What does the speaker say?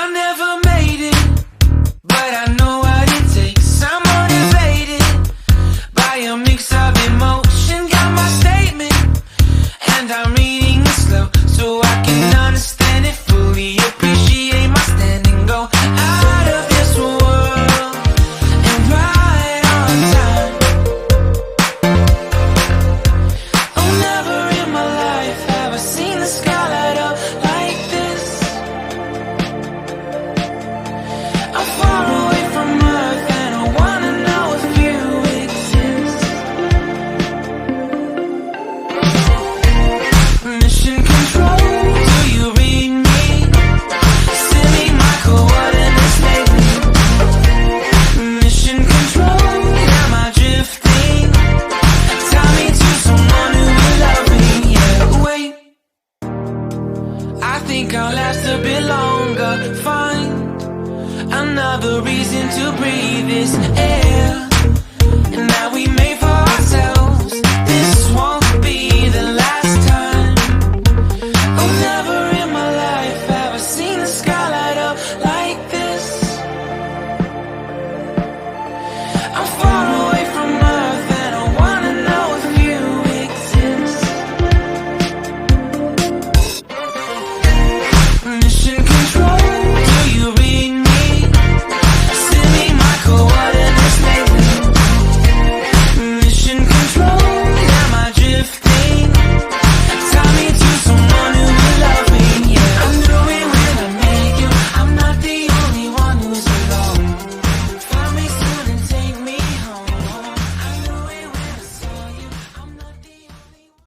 I never made it, but I know what it takes. I'm motivated by a mix of emotion. Got my statement, and I'm reading it slow so I can understand it fully. Appreciate my standing, go out of this world and right on time. Oh, never in my life have I seen the sky light up like this. I'm far away from Earth and I wanna know if you exist. Mission control, do you read me? Send me my coordinates lately. Mission control, am I drifting? Tie me to someone who will love me. Yeah, wait, I think I'll last a bit longer. Find another reason to breathe this air.